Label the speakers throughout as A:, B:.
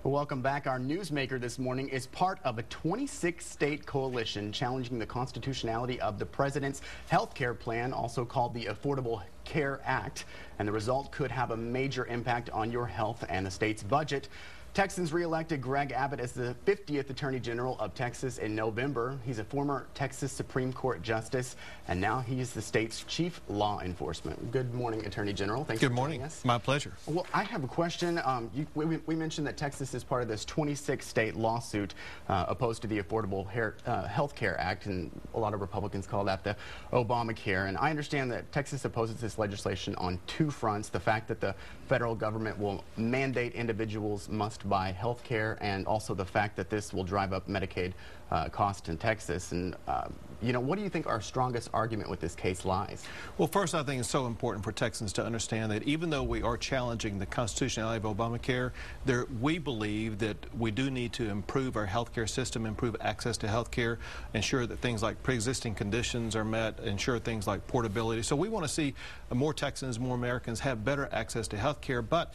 A: Welcome back. Our Newsmaker this morning is part of a 26-state coalition challenging the constitutionality of the president's health care plan, also called the Affordable Care Act. And the result could have a major impact on your health and the state's budget. Texans re-elected Greg Abbott as the 50th Attorney General of Texas in November. He's a former Texas Supreme Court Justice, and now he's the state's chief law enforcement. Good morning, Attorney General. Thanks for joining us.
B: My pleasure.
A: Well, I have a question. We mentioned that Texas is part of this 26-state lawsuit opposed to the Affordable Health Care Act, and a lot of Republicans call that the Obamacare. And I understand that Texas opposes this legislation on two fronts: the fact that the federal government will mandate individuals must buy health care, and also the fact that this will drive up Medicaid costs in Texas. And what do you think our strongest argument with this case lies?
B: Well, first, I think it's so important for Texans to understand that even though we are challenging the constitutionality of Obamacare, we believe that we do need to improve our health care system, improve access to health care, ensure that things like pre-existing conditions are met, ensure things like portability. So we want to see more Texans, more Americans have better access to health care, but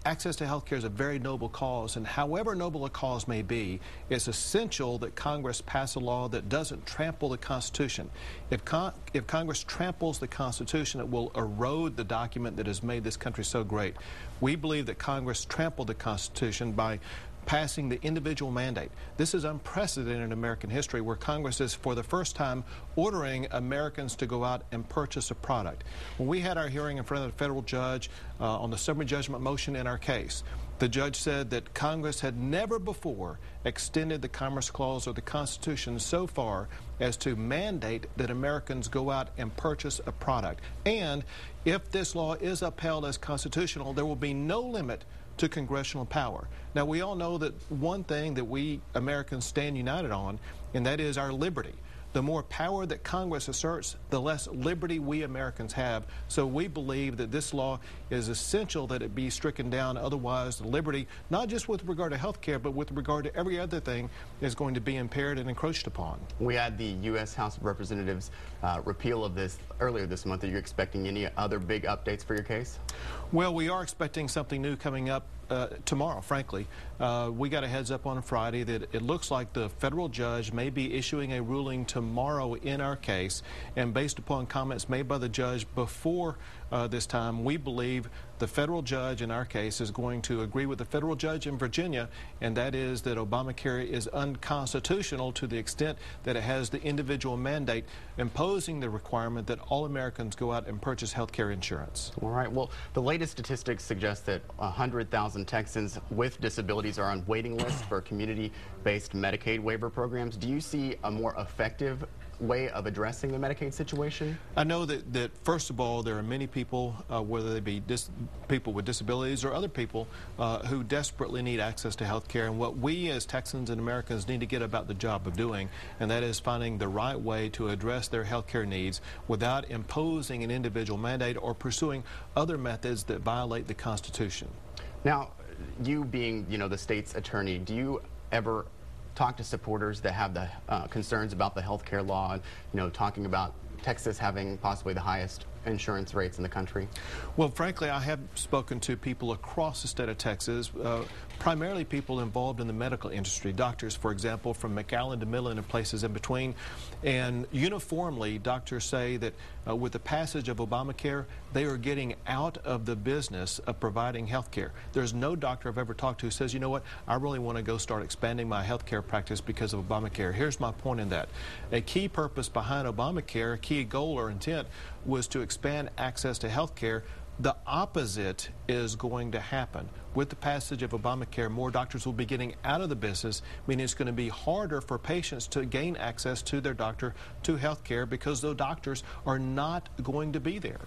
B: access to health care is a very noble cause, and however noble a cause may be, it's essential that Congress pass a law that doesn't trample the Constitution. If Congress tramples the Constitution, it will erode the document that has made this country so great. We believe that Congress trampled the Constitution by passing the individual mandate. This is unprecedented in American history, where Congress is for the first time ordering Americans to go out and purchase a product. When we had our hearing in front of the federal judge on the summary judgment motion in our case, the judge said that Congress had never before extended the Commerce Clause of the Constitution so far as to mandate that Americans go out and purchase a product. And if this law is upheld as constitutional, there will be no limit to congressional power. Now, we all know that one thing that we Americans stand united on, and that is our liberty. The more power that Congress asserts, the less liberty we Americans have. So we believe that this law is essential that it be stricken down. Otherwise, the liberty, not just with regard to health care, but with regard to every other thing, is going to be impaired and encroached upon.
A: We had the U.S. House of Representatives repeal of this earlier this month. Are you expecting any other big updates for your case?
B: Well, we are expecting something new coming up tomorrow, frankly. We got a heads up on Friday that it looks like the federal judge may be issuing a ruling tomorrow in our case, and based upon comments made by the judge before this time, we believe the federal judge in our case is going to agree with the federal judge in Virginia, and that is that Obamacare is unconstitutional to the extent that it has the individual mandate imposing the requirement that all Americans go out and purchase health care insurance.
A: All right. Well, the latest statistics suggest that 100,000 Texans with disabilities are on waiting lists for community-based Medicaid waiver programs. Do you see a more effective way of addressing the Medicaid situation?
B: I know that first of all, there are many people, whether they be people with disabilities or other people who desperately need access to health care. And what we as Texans and Americans need to get about the job of doing, and that is finding the right way to address their health care needs without imposing an individual mandate or pursuing other methods that violate the Constitution.
A: Now, you being, the state's attorney, do you ever talk to supporters that have the concerns about the health care law, talking about Texas having possibly the highest insurance rates in the country?
B: Well, frankly, I have spoken to people across the state of Texas, primarily people involved in the medical industry, doctors, for example, from McAllen to Midland and places in between. And uniformly, doctors say that with the passage of Obamacare, they are getting out of the business of providing health care. There's no doctor I've ever talked to who says, you know what, I really want to go start expanding my health care practice because of Obamacare. Here's my point in that. A key purpose behind Obamacare, a key goal or intent, was to expand access to health care. The opposite is going to happen. With the passage of Obamacare, more doctors will be getting out of the business, meaning it's going to be harder for patients to gain access to their doctor, to health care, because those doctors are not going to be there.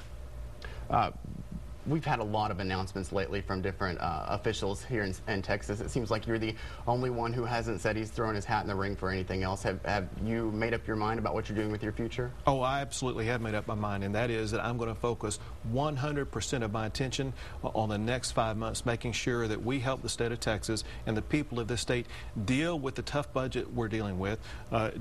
A: We've had a lot of announcements lately from different officials here in Texas. It seems like you're the only one who hasn't said he's thrown his hat in the ring for anything else. Have you made up your mind about what you're doing with your future?
B: Oh, I absolutely have made up my mind, and that is that I'm going to focus 100% of my attention on the next 5 months, making sure that we help the state of Texas and the people of this state deal with the tough budget we're dealing with,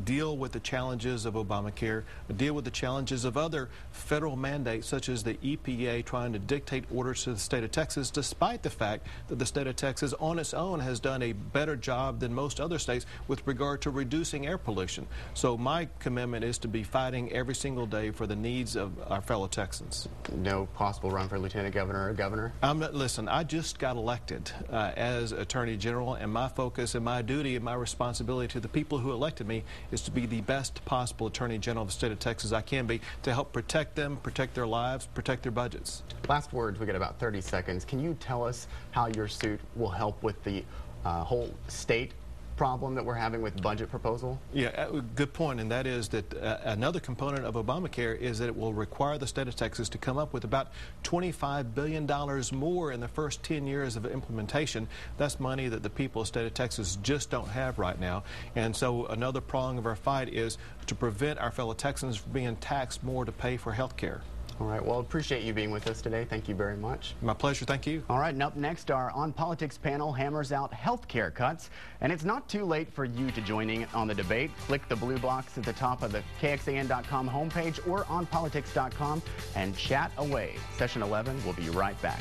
B: deal with the challenges of Obamacare, deal with the challenges of other federal mandates such as the EPA trying to dictate orders to the state of Texas, despite the fact that the state of Texas on its own has done a better job than most other states with regard to reducing air pollution. So my commitment is to be fighting every single day for the needs of our fellow Texans.
A: No possible run for lieutenant governor or governor?
B: Listen, I just got elected as Attorney General, and my focus and my duty and my responsibility to the people who elected me is to be the best possible Attorney General of the state of Texas I can be, to help protect them, protect their lives, protect their budgets.
A: Last words, we got about 30 seconds. Can you tell us how your suit will help with the whole state problem that we're having with budget proposal?
B: Yeah, good point, and that is that another component of Obamacare is that it will require the state of Texas to come up with about $25 billion more in the first 10 years of implementation. That's money that the people of the state of Texas just don't have right now. And so another prong of our fight is to prevent our fellow Texans from being taxed more to pay for health care.
A: All right, well, appreciate you being with us today. Thank you very much.
B: My pleasure, thank you.
A: All right, and up next, our On Politics panel hammers out health care cuts. And it's not too late for you to join in on the debate. Click the blue box at the top of the KXAN.com homepage or onpolitics.com and chat away. Session 11 will be right back.